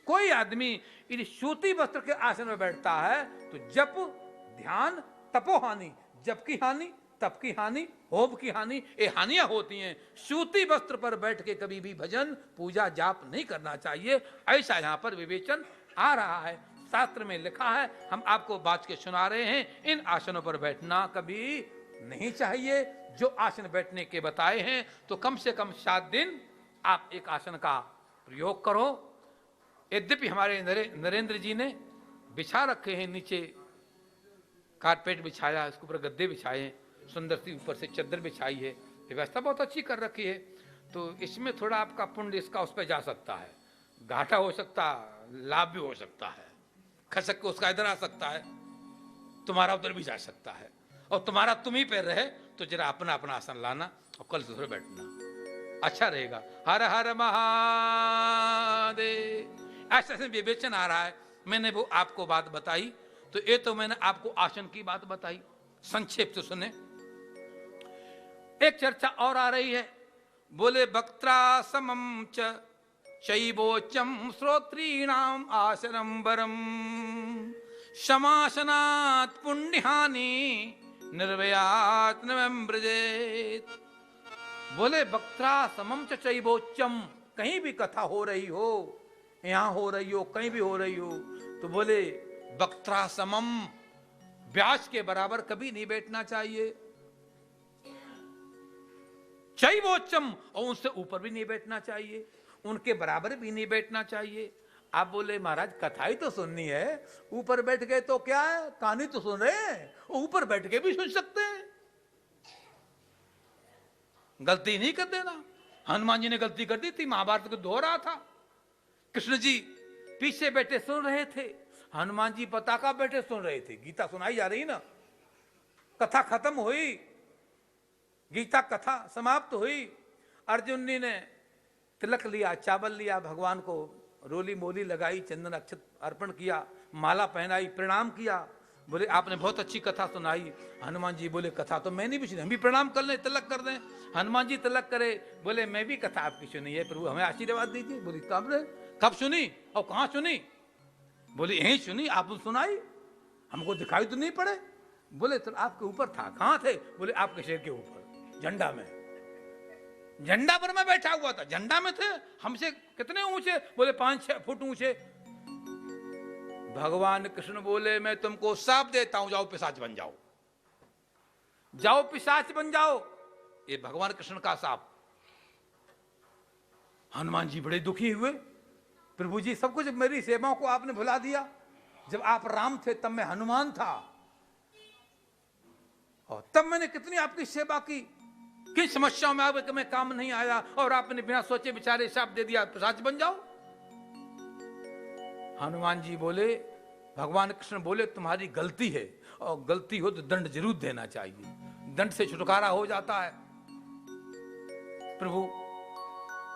कोई आदमी यदि सूती वस्त्र के आसन में बैठता है तो जप, ध्यान, तपोहानि, जप की हानि, तप की हानि, होम की हानि, ये हानियां होती हैं। सूती वस्त्र पर बैठ के कभी भी भजन, पूजा, जाप नहीं करना चाहिए, ऐसा यहां पर विवेचन आ रहा है। शास्त्र में लिखा है, हम आपको बात के सुना रहे हैं। इन आसनों पर बैठना कभी नहीं चाहिए। जो आसन बैठने के बताए हैं तो कम से कम 7 दिन आप एक आसन का प्रयोग करो। यद्यपि हमारे नरेंद्र जी ने बिछा रखे हैं, नीचे कारपेट बिछाया, इसके ऊपर गद्दे बिछाए, सुंदर सी ऊपर से चद्दर बिछाई है, व्यवस्था बहुत अच्छी कर रखी है। तो इसमें थोड़ा आपका पुण्य इसका उस पर जा सकता है, घाटा हो सकता, लाभ भी हो सकता है। खसक के उसका इधर आ सकता है, तुम्हारा उधर भी जा सकता है, और तुम्हारा तुम ही पे रहे तो जरा अपना अपना आसन लाना और कल दूसरे बैठना, अच्छा रहेगा। हर हर महादेव। ऐसे ऐसे विवेचन आ रहा है। मैंने वो आपको बात बताई, तो ये तो मैंने आपको आसन की बात बताई, संक्षेप से सुने। एक चर्चा और आ रही है, बोले वक्त्रासमं च चैवोच्चं श्रोत्रीणाम आसनं वरम शमासनात् पुण्यहानि निर्वयात् नवं ब्रजेत। बोले वक्त्रासमं च चैवोच्चं, कहीं भी कथा हो रही हो, यहां हो रही हो, कहीं भी हो रही हो, तो बोले वक्त्रासमम, व्यास के बराबर कभी नहीं बैठना चाहिए। चैवोच्चम, और उनसे ऊपर भी नहीं बैठना चाहिए, उनके बराबर भी नहीं बैठना चाहिए। आप बोले महाराज कथा ही तो सुननी है, ऊपर बैठ गए तो क्या है, कहानी तो सुन रहे हैं, ऊपर बैठ के भी सुन सकते हैं, गलती नहीं कर देना। हनुमान जी ने गलती कर दी थी, महाभारत को दोहरा था। कृष्ण जी पीछे बैठे सुन रहे थे, हनुमान जी पताका बैठे सुन रहे थे। गीता सुनाई जा रही ना, कथा खत्म हुई, गीता कथा समाप्त हुई। अर्जुन जी ने तिलक लिया, चावल लिया, भगवान को रोली मोली लगाई, चंदन अक्षत अर्पण किया, माला पहनाई, प्रणाम किया। बोले आपने बहुत अच्छी कथा सुनाई। हनुमान जी बोले कथा तो मैंने भी सुनी, हम भी प्रणाम कर लें, तिलक कर दें। हनुमान जी तिलक करे, बोले मैं भी कथा आपकी सुनी है प्रभु, हमें आशीर्वाद दीजिए। बोली कब सुनी और कहां सुनी? बोले यहीं सुनी, आपने सुनाई, हमको दिखाई तो नहीं पड़े। बोले तो आपके ऊपर था, कहां थे? बोले आपके शेर के ऊपर, झंडा में, झंडा पर मैं बैठा हुआ था, झंडा में थे। हमसे कितने ऊंचे? बोले 5-6 फुट ऊंचे। भगवान कृष्ण बोले मैं तुमको शाप देता हूं, जाओ पिशाच बन जाओ, जाओ पिशाच बन जाओ। ये भगवान कृष्ण का शाप। हनुमान जी बड़े दुखी हुए, प्रभु जी सब कुछ मेरी सेवाओं को आपने भुला दिया। जब आप राम थे तब मैं हनुमान था, और तब मैंने कितनी आपकी सेवा की, किन समस्याओं में आप मैं काम नहीं आया, और आपने बिना सोचे विचारे शाप दे दिया, पिशाच बन जाओ। हनुमान जी बोले, भगवान कृष्ण बोले तुम्हारी गलती है, और गलती हो तो दंड जरूर देना चाहिए, दंड से छुटकारा हो जाता है। प्रभु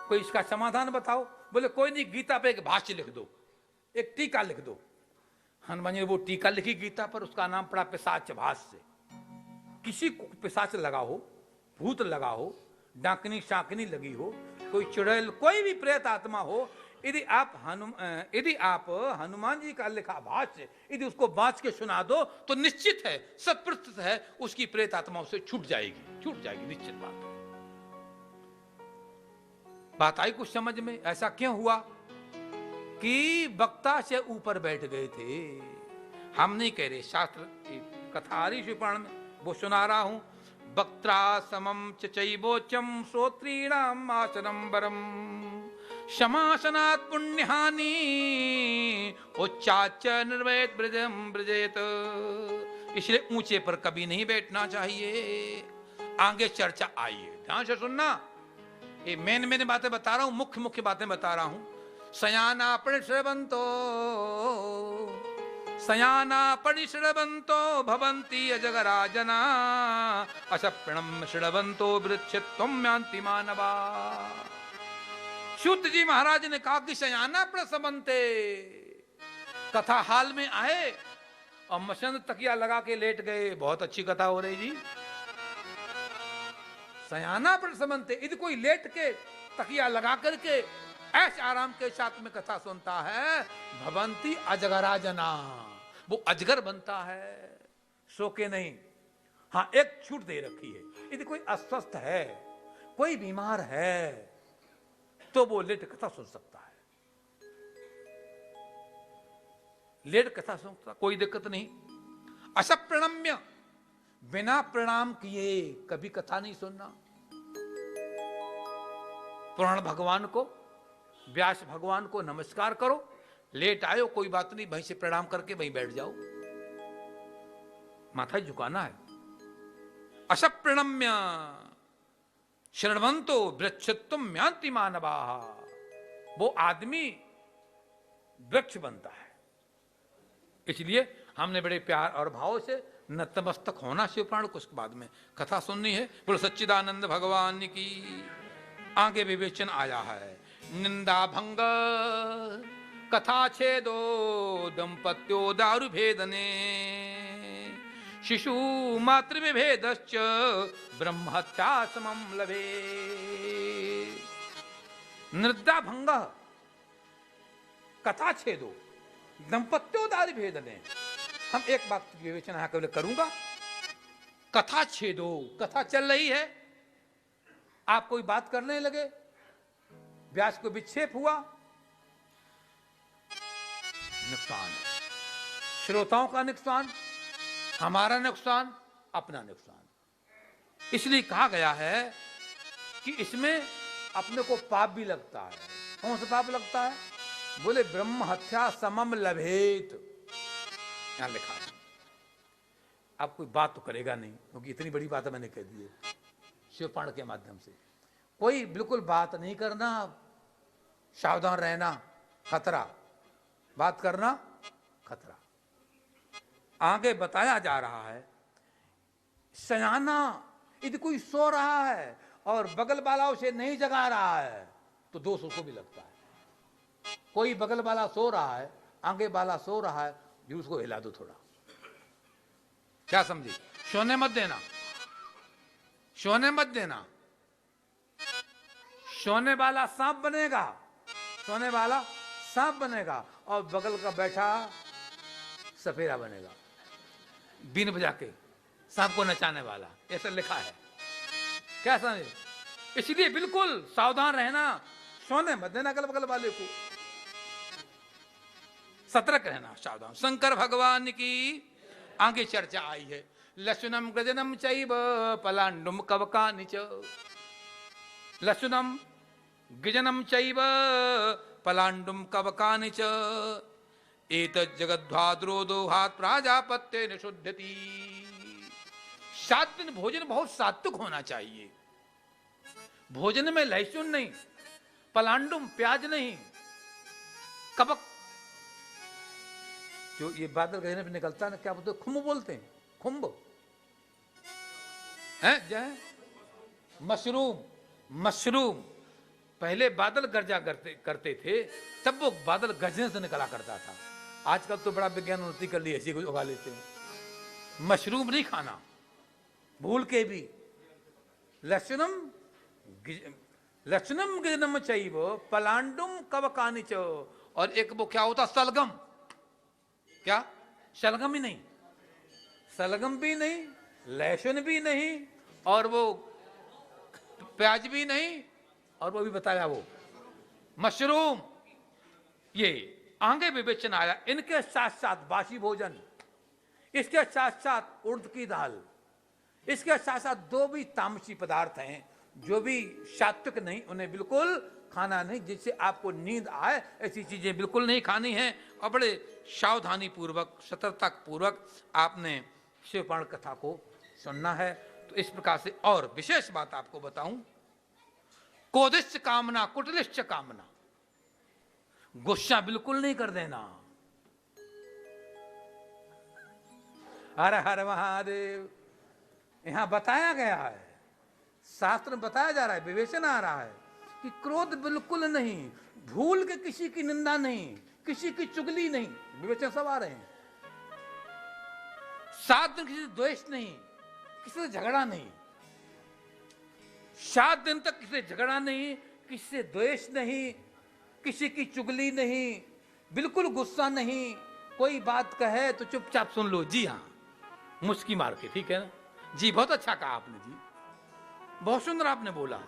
कोई इसका समाधान बताओ। बोले कोई नहीं, गीता पे एक भाष्य लिख दो, एक टीका लिख दो। हनुमान जी ने वो टीका लिखी गीता पर, उसका नाम पड़ा पिशाच भाष्य। किसी को पिशाच लगा हो, भूत लगा हो, डाकनी शाकनी लगी हो, कोई चुड़ैल, कोई भी प्रेत आत्मा हो, यदि आप हनुमान जी का लिखा भाष्य यदि उसको बाँच के सुना दो तो निश्चित है, 100% है, उसकी प्रेत आत्मा उससे छूट जाएगी, निश्चित बात आई कुछ समझ में? ऐसा क्यों हुआ कि वक्ता से ऊपर बैठ गए थे? हम नहीं कह रहे, शास्त्र कथा आ रही शिवपुराण में, वो सुना रहा हूं। वक्त्रासमं च चैवोच्चं श्रोत्रीणाम आसनं वरम शमासनात् पुण्यहानि उच्चाच्च निर्वयत् ब्रजं ब्रजेत। इसलिए ऊंचे पर कभी नहीं बैठना चाहिए। आगे चर्चा आई है, ध्यान से सुनना। ये मैंने बातें बता रहा हूं, मुख्य बातें बता रहा हूं। सयाना परिश्रवंतो भवन्ति अजगराजना अशप्रणम श्रवंतो वृक्षत्वं यान्ति मानवा। सूत जी महाराज ने कहा कि सयाना प्रसवंते, कथा हाल में आए और मसंद तकिया लगा के लेट गए, बहुत अच्छी कथा हो रही जी। सयाना प्रसवंते, यदि कोई लेट के तकिया लगा करके ऐश आराम के साथ में कथा सुनता है, भवंती अजगरा जना, वो अजगर बनता है, सो के नहीं। हाँ, एक छूट दे रखी है, यदि कोई अस्वस्थ है, कोई बीमार है, तो वो लेट कथा सुन सकता है, लेट कथा सुन सकता, कोई दिक्कत नहीं। असप्रणम्य, बिना प्रणाम किए कभी कथा नहीं सुनना। पुराण भगवान को, व्यास भगवान को नमस्कार करो, लेट आयो कोई बात नहीं, वहीं से प्रणाम करके वहीं बैठ जाओ, माथा झुकाना है। असप्रणम्य शरणवंतो वृक्षत्वम म्यांति मानवाः, वो आदमी वृक्ष बनता है। इसलिए हमने बड़े प्यार और भाव से नतमस्तक होना शिव पुराण को, उसके बाद में कथा सुननी है। बोलो सच्चिदानंद भगवान की। आगे विवेचन आया है, निंदा भंग कथा छेदो दंपत्यो दारु भेदने, शिशु मातृ विभेदश्च ब्रह्म हत्या समम लभे। निंदा भंग कथा छेदो दंपत्यो दारु भेदने। हम एक बात की विवेचना यहां केवल करूंगा, कथा छेदो, कथा चल रही है, आप कोई बात करने लगे, व्यास को विक्षेप हुआ, नुकसान है, श्रोताओं का नुकसान, हमारा नुकसान, अपना नुकसान। इसलिए कहा गया है कि इसमें अपने को पाप भी लगता है। कौन सा पाप लगता है? बोले ब्रह्म हत्या समम लभेत, यहां लिखा है। अब कोई बात तो करेगा नहीं, क्योंकि इतनी बड़ी बात मैंने कह दी है शिव पुराण के माध्यम से। कोई बिल्कुल बात नहीं करना, सावधान रहना, खतरा, बात करना खतरा। आगे बताया जा रहा है, सयाना यदि कोई सो रहा है और बगल वाला उसे नहीं जगा रहा है तो दोष उसको भी लगता है। कोई बगल वाला सो रहा है, आगे वाला सो रहा है, भी उसको हिला दो थोड़ा, क्या समझी? सोने मत देना, सोने मत देना। सोने वाला सांप बनेगा, सोने वाला सांप बनेगा और बगल का बैठा सफेरा बनेगा, बीन बजा के सांप को नचाने वाला, ऐसा लिखा है, क्या समझे? इसलिए बिल्कुल सावधान रहना, सोने मत देना अगल बगल वाले को, सतर्क रहना, सावधान। शंकर भगवान की आगे चर्चा आई है, लसुनम गजनम चैव पलांडुम कवकानि च, लसुनम गिजनम चैव पलांडुम कवकानि च, एतत् जगद्भाद्रो दोहात् प्राजापत्य निषुध्यति। 7 दिन भोजन बहुत सात्विक होना चाहिए, भोजन में लहसुन नहीं, पलांडुम प्याज नहीं, कवक जो ये बादल गहने पे निकलता है ना, क्या बोलते हैं? खुम्ब बोलते हैं, खुम्ब है जय मशरूम, मशरूम। पहले बादल गर्जा करते थे, तब वो बादल गरजने से निकला करता था। आजकल तो बड़ा विज्ञान उन्नति कर ली, ऐसी कुछ उगा लेते हैं। मशरूम नहीं खाना भूल के भी। लक्षणम लक्षणम गिजनम चैव पलांडुम कवकानि च, और एक वो क्या होता? सलगम। क्या? शलगम ही नहीं, सलगम भी नहीं, लहसुन भी नहीं, और वो प्याज भी नहीं, और वो भी बताया वो मशरूम। ये आगे विवेचन आया। इनके साथ साथ बासी भोजन, इसके साथ साथ उड़द की दाल, इसके साथ साथ 2 भी तामसी पदार्थ हैं जो भी सात्विक नहीं, उन्हें बिल्कुल खाना नहीं, जिससे आपको नींद आए, ऐसी चीजें बिल्कुल नहीं खानी है। और बड़े सावधानी पूर्वक, सतर्कता पूर्वक आपने शिव पुराण कथा को सुनना है। तो इस प्रकार से और विशेष बात आपको बताऊं, क्रोधिष्ठ कामना कुटिलिष्ठ कामना, गुस्सा बिल्कुल नहीं कर देना। हर हर महादेव यहां बताया गया है, शास्त्र में बताया जा रहा है, विवेचन आ रहा है कि क्रोध बिल्कुल नहीं, भूल के किसी की निंदा नहीं, किसी की चुगली नहीं, विवेचन सब आ रहे हैं। 7 दिन किसी से द्वेष नहीं, किसी से झगड़ा नहीं, 7 दिन तक किसी से झगड़ा नहीं, किसी से द्वेष नहीं, किसी की चुगली नहीं, बिल्कुल गुस्सा नहीं, कोई बात कहे तो चुपचाप सुन लो। जी हाँ, मुस्की मार के, ठीक है ना जी, बहुत अच्छा कहा आपने जी, बहुत सुंदर आपने बोला।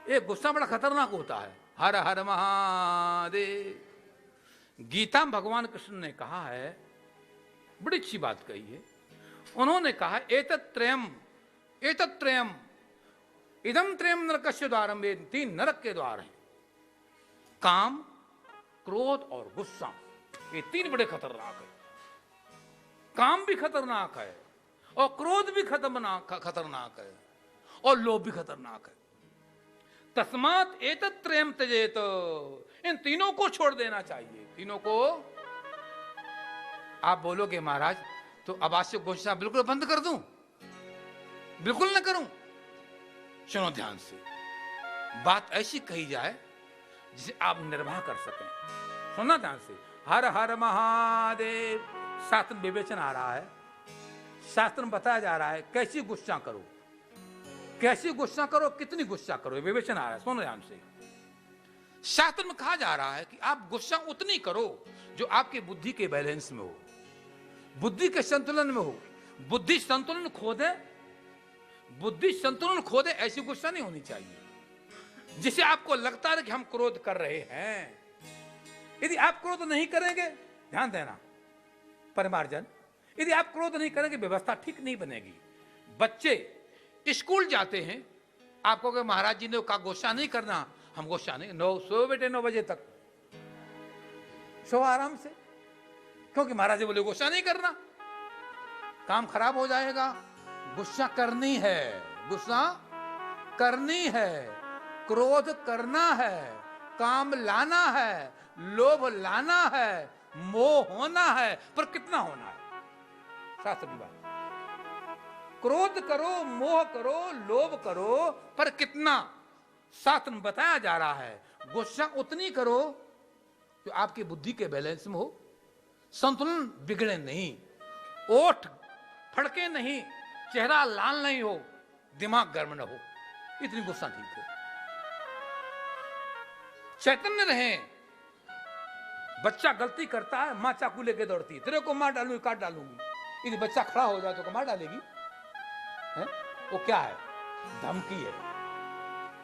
एक गुस्सा बड़ा खतरनाक होता है। हर हर महादेव, गीता में भगवान कृष्ण ने कहा है, बड़ी अच्छी बात कही है। उन्होंने कहा एतत्त्रयम इदम त्रयम नरकस्य द्वारम, वे 3 नरक के द्वार हैं, काम, क्रोध और गुस्सा। ये 3 बड़े खतरनाक है। काम भी खतरनाक है और क्रोध भी खतरनाक है और लोभ भी खतरनाक है। तस्मात् एतत्त्रयम त्यजेत, इन तीनों को छोड़ देना चाहिए। तीनों को। आप बोलोगे महाराज तो अवाच्य गुस्सा बिल्कुल बंद कर दूं? बिल्कुल न करूं? सुनो ध्यान से, बात ऐसी कही जाए जिसे आप निर्वाह कर सकें। सुनना ध्यान से। हर हर महादेव, शास्त्र विवेचन आ रहा है, शास्त्र में बताया जा रहा है कैसी गुस्सा करो, कैसी गुस्सा करो, कितनी गुस्सा करो, विवेचन आ रहा है। सुनो ध्यान से। शास्त्र में कहा जा रहा है कि आप गुस्सा उतनी करो जो आपके बुद्धि के बैलेंस में हो, बुद्धि के संतुलन में हो। बुद्धि संतुलन खो दे, बुद्धि संतुलन खो दे, ऐसी गुस्सा नहीं होनी चाहिए जिसे आपको लगता है कि हम क्रोध कर रहे हैं। यदि आप क्रोध नहीं करेंगे, ध्यान देना परिमार्जन, यदि आप क्रोध नहीं करेंगे व्यवस्था ठीक नहीं बनेगी। बच्चे स्कूल जाते हैं, आपको कहे महाराज जी ने कहा गुस्सा नहीं करना, हम गुस्सा नहीं, 9 सो बेटे 9 बजे तक सो आराम से, क्योंकि महाराज जी बोले गुस्सा नहीं करना, काम खराब हो जाएगा। गुस्सा करनी है, गुस्सा करनी है, क्रोध करना है, काम लाना है, लोभ लाना है, मोह होना है, पर कितना होना है? शास्त्र की बात। क्रोध करो, मोह करो, लोभ करो, पर कितना? शास्त्र में बताया जा रहा है गुस्सा उतनी करो जो आपकी बुद्धि के बैलेंस में हो, संतुलन बिगड़े नहीं, ओठ फड़के नहीं, चेहरा लाल नहीं हो, दिमाग गर्म न हो, इतनी गुस्सा ठीक है। चैतन्य रहे। बच्चा गलती करता है, मां चाकू लेके दौड़ती है, तेरे को मार डालूंगी, काट डालूंगी। यदि बच्चा खड़ा हो जाए तो मार डालेगी है? वो क्या है? धमकी है,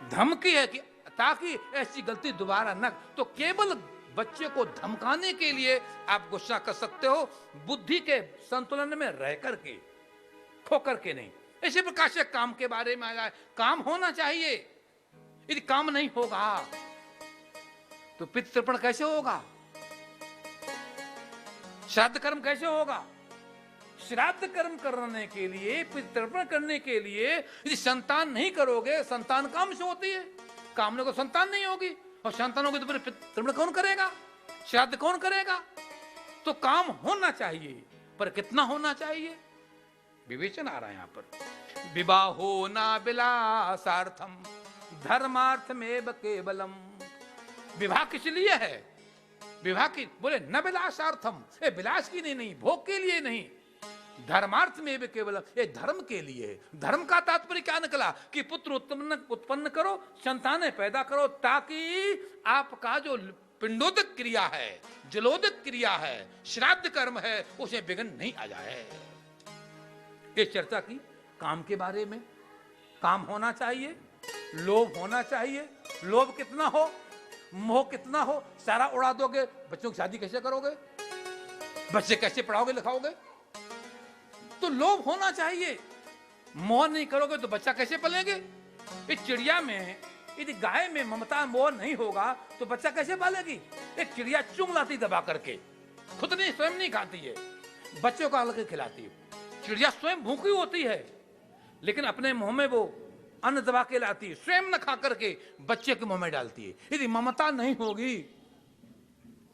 धमकी है कि ताकि ऐसी गलती दोबारा न। तो केवल बच्चे को धमकाने के लिए आप गुस्सा कर सकते हो, बुद्धि के संतुलन में रह करके, खो करके नहीं। इसी प्रकार से काम के बारे में आ जाए, काम होना चाहिए। यदि काम नहीं होगा तो पितृतर्पण कैसे होगा? श्राद्ध कर्म कैसे होगा? श्राद्ध कर्म करने के लिए, पितृतर्पण करने के लिए यदि संतान नहीं करोगे, संतान काम से होती है, कामने को संतान नहीं होगी, और संतान होगी तो फिर पितृतर्पण कौन करेगा? श्राद्ध कौन करेगा? तो काम होना चाहिए, पर कितना होना चाहिए? विवेचन आ रहा है यहां पर। विवाहो न विलासार्थम धर्मार्थमेव केवलम। विवाह किस लिए है? विवाह की बोले न विलासार्थम, ये विलास की नहीं, भोग के लिए नहीं, धर्मार्थ में भी केवल, ये धर्म के लिए। धर्म का तात्पर्य क्या निकला कि पुत्र उत्पन्न करो, संतानें पैदा करो, ताकि आपका जो पिंडोदक क्रिया है, जलोदक क्रिया है, श्राद्ध कर्म है, उसे विघ्न नहीं आ जाए। ये चर्चा की काम के बारे में। काम होना चाहिए, लोभ होना चाहिए। लोभ कितना हो, मोह कितना हो, सारा उड़ा दोगे, बच्चों की शादी कैसे करोगे? बच्चे कैसे पढ़ाओगे लिखाओगे? तो लोभ होना चाहिए। मोह नहीं करोगे तो बच्चा कैसे पलेंगे? इस चिड़िया में यदि गाय में ममता मोह नहीं होगा तो बच्चा कैसे पालेगी? एक चिड़िया चुंग लाती दबा करके, खुद नहीं, स्वयं नहीं खाती है, बच्चों को अलग खिलाती है। चिड़िया स्वयं भूखी होती है लेकिन अपने मुंह में वो अन्न दबा के लाती है, स्वयं न खा करके बच्चे के मुंह में डालती है। यदि ममता नहीं होगी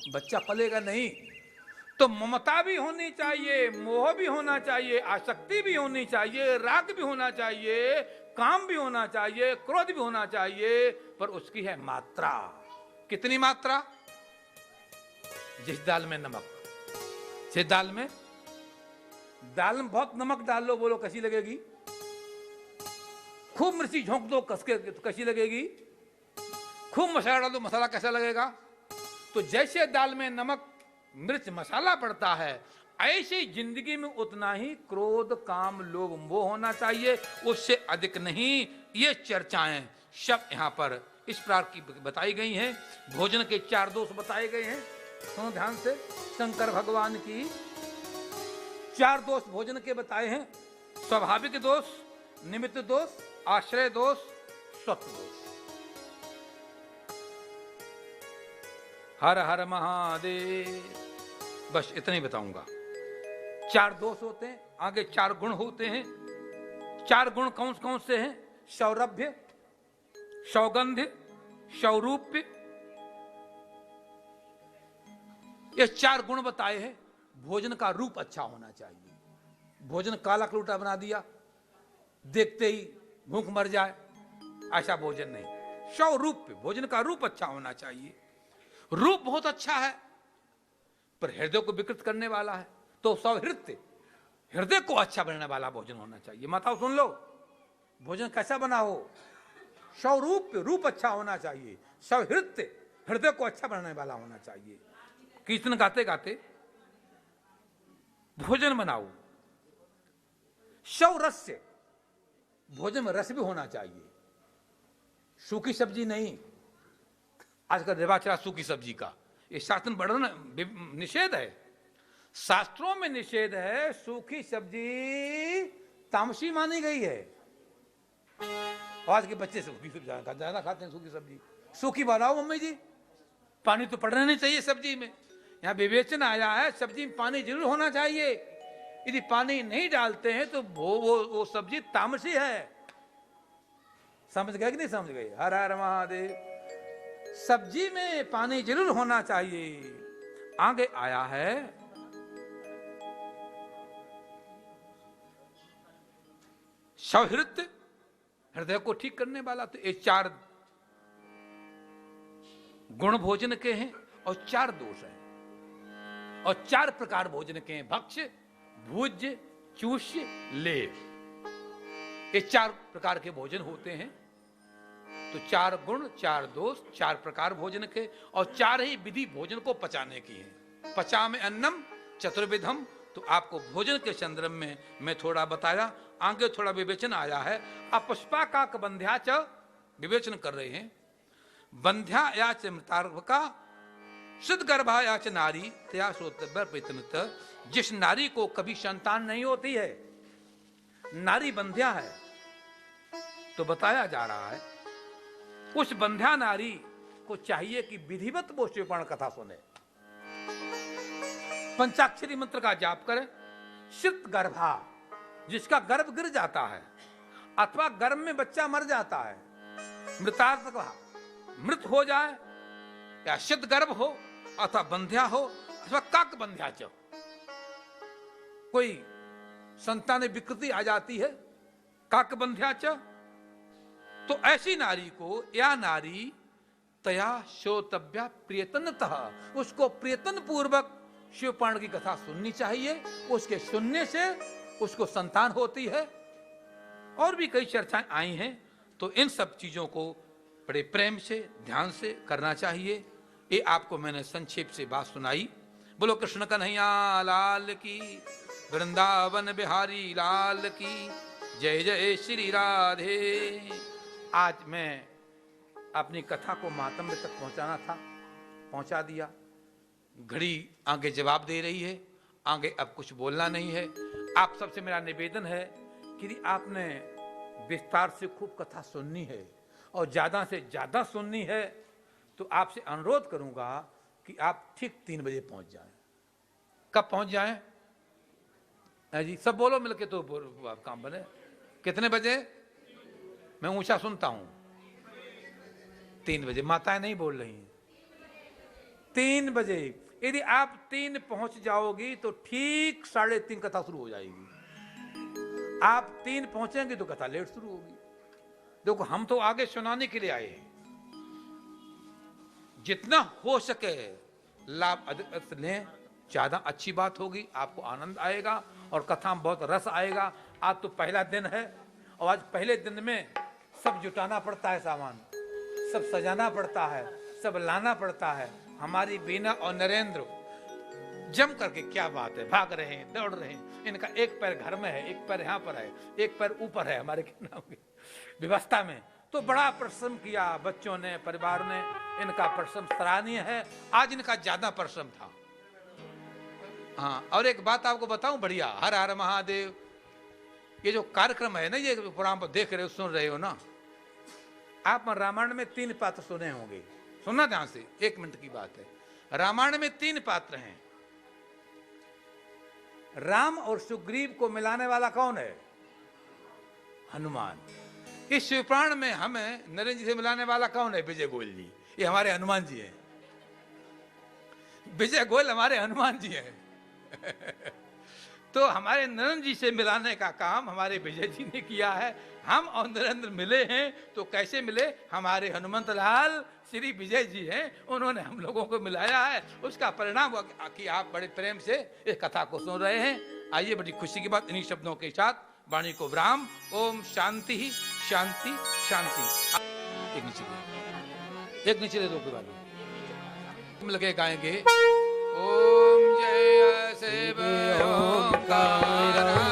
बच्चा पलेगा नहीं। तो ममता भी होनी चाहिए, मोह भी होना चाहिए, आसक्ति भी होनी चाहिए, राग भी होना चाहिए, काम भी होना चाहिए, क्रोध भी होना चाहिए, पर उसकी है मात्रा। कितनी मात्रा? जिस दाल में नमक, जिस दाल में बहुत नमक डाल लो, बोलो कैसी लगेगी? खूब मिर्ची झोंक दो कस के, कैसी लगेगी? खूब मसाला डाल दो, मसाला कैसा लगेगा? तो जैसे दाल में नमक मिर्च मसाला पड़ता है, ऐसी जिंदगी में उतना ही क्रोध काम लोभ मोह होना चाहिए, उससे अधिक नहीं। ये चर्चाएं सब यहाँ पर इस प्रकार की बताई गई हैं। भोजन के 4 दोष बताए गए हैं, सुनो ध्यान से। शंकर भगवान की 4 दोष भोजन के बताए हैं। स्वाभाविक दोष, निमित्त दोष, आश्रय दोष, स्वत्व दोष। हर हर महादेव। बस इतना ही बताऊंगा। 4 दोष होते हैं, आगे 4 गुण होते हैं। 4 गुण कौन कौन से हैं? सौरभ्य, सौगंध्य, सौरूप्य, ये 4 गुण बताए हैं। भोजन का रूप अच्छा होना चाहिए। भोजन काला कलूटा बना दिया, देखते ही भूख मर जाए, ऐसा भोजन नहीं। सौरूप्य, भोजन का रूप अच्छा होना चाहिए। रूप बहुत अच्छा है पर हृदय को विकृत करने वाला है, तो सौहृदय, हृदय को अच्छा बनाने वाला भोजन होना चाहिए। माताओं सुन लो, भोजन कैसा बना हो? सौरूप्य, रूप अच्छा होना चाहिए। सौहृदय, हृदय को अच्छा बनाने वाला होना चाहिए। कीर्तन गाते गाते भोजन बनाओ। सौरस्य, भोजन में रस भी होना चाहिए। सूखी सब्जी नहीं, आजकल रिवाज चला सूखी सब्जी का, ये शास्त्र में बड़ा निषेध है। शास्त्रों में निषेध है। सूखी सब्जी तामसी मानी गई है। आज के बच्चे सूखी सब्जी ज्यादा खाते हैं। सूखी सब्जी सूखी बनाओ मम्मी जी, पानी तो पड़ना नहीं चाहिए सब्जी में। यहाँ विवेचन आया है, सब्जी में पानी जरूर होना चाहिए। यदि पानी नहीं डालते हैं तो वो सब्जी तामसी है। समझ गए कि नहीं समझ गए? हर हर महादेव। सब्जी में पानी जरूर होना चाहिए। आगे आया है सौहृदय, हृदय को ठीक करने वाला। तो ये 4 गुण भोजन के हैं और 4 दोष हैं, और 4 प्रकार भोजन के हैं। भक्ष्य, भोज्य, चूष्य, लेव, ये 4 प्रकार के भोजन होते हैं। तो 4 गुण, 4 दोष, 4 प्रकार भोजन के, और 4 ही विधि भोजन को पचाने की है। पचा में अन्नम चतुर्विधम। तो आपको भोजन के संदर्भ में मैं थोड़ा बताया। आगे थोड़ा विवेचन आया है। अपस्पाकाक बंध्या च, विवेचन कर रहे हैं। बंध्या या च मृतार्भका, सिद्ध गर्भा या च नारी तया श्रोतव्य प्रयत्नत। जिस नारी को कभी संतान नहीं होती है, नारी बंध्या है, तो बताया जा रहा है उस बंध्या नारी को चाहिए कि विधिवत वो शिवपुराण कथा सुने, पंचाक्षरी मंत्र का जाप करे। सिद्ध गर्भा, जिसका गर्भ गिर जाता है अथवा गर्भ में बच्चा मर जाता है, मृतार्थ मृत हो जाए, या सिद्ध गर्भ हो अथवा बंध्या हो अथवा काक बंध्या च, कोई संतान विकृति आ जाती है, काक बंध्या च, तो ऐसी नारी को या नारी तया श्रोतव्या प्रियतनतः, उसको प्रियतन पूर्वक शिवपुराण की कथा सुननी चाहिए। उसके सुनने से उसको संतान होती है। और भी कई चर्चाएं आई हैं। तो इन सब चीजों को बड़े प्रेम से, ध्यान से करना चाहिए। ये आपको मैंने संक्षेप से बात सुनाई। बोलो कृष्ण कन्हैया लाल की, वृंदावन बिहारी लाल की जय जय श्री राधे। आज मैं अपनी कथा को मातम तक पहुंचाना था, पहुंचा दिया। घड़ी आगे जवाब दे रही है, आगे अब कुछ बोलना नहीं है। आप सबसे मेरा निवेदन है कि आपने विस्तार से खूब कथा सुननी है और ज्यादा से ज्यादा सुननी है, तो आपसे अनुरोध करूंगा कि आप ठीक 3 बजे पहुंच जाएं। कब पहुंच जाएं? जी सब बोलो मिलके तो काम बने। कितने बजे? मैं ऊंचा सुनता हूं। 3 बजे। माताएं नहीं बोल रही हैं। 3 बजे। यदि आप 3 पहुंच जाओगी तो ठीक 3:30 कथा शुरू हो जाएगी। आप 3 पहुंचेंगे तो कथा लेट शुरू होगी। देखो हम तो आगे सुनाने के लिए आए हैं। जितना हो सके लाभ अधिक लें, ज्यादा अच्छी बात होगी, आपको आनंद आएगा और कथा में बहुत रस आएगा। आज तो पहला दिन है और आज पहले दिन में सब जुटाना पड़ता है, सामान सब सजाना पड़ता है, सब लाना पड़ता है, हमारी बीना और नरेंद्र जम करके, क्या बात है, भाग रहे हैं, दौड़ रहे हैं। इनका एक पैर घर में है, एक पैर यहाँ पर है, एक पैर ऊपर है हमारे क्या नाम की व्यवस्था में। तो बड़ा परिश्रम किया बच्चों ने, परिवार ने, इनका परिश्रम सराहनीय है। आज इनका ज्यादा परिश्रम था। हाँ, और एक बात आपको बताऊं बढ़िया, हर हर महादेव, ये जो कार्यक्रम है ना, ये प्रोग्राम पर देख रहे हो, सुन रहे हो ना, आप रामायण में 3 पात्र सुने होंगे। सुनना ध्यान से, 1 मिनट की बात है। रामायण में 3 पात्र हैं। राम और सुग्रीव को मिलाने वाला कौन है? हनुमान। इस शिवपुराण में हमें नरेंद्र जी से मिलाने वाला कौन है? विजय गोयल जी। ये हमारे हनुमान जी हैं। विजय गोयल हमारे हनुमान जी हैं। तो हमारे नरेंद्र जी से मिलाने का काम हमारे विजय जी ने किया है। हम और नरेंद्र मिले हैं तो कैसे मिले? हमारे हनुमंत लाल श्री विजय जी हैं, उन्होंने हम लोगों को मिलाया है। उसका परिणाम हुआ कि आप बड़े प्रेम से इस कथा को सुन रहे हैं। आइए, बड़ी खुशी की बात, इन्हीं शब्दों के साथ वाणी को विराम। ओम शांति ही शांति शांति। एक नीचे दे दो के बाद मिल के गाएंगे। ओम जय शिव ओंकार।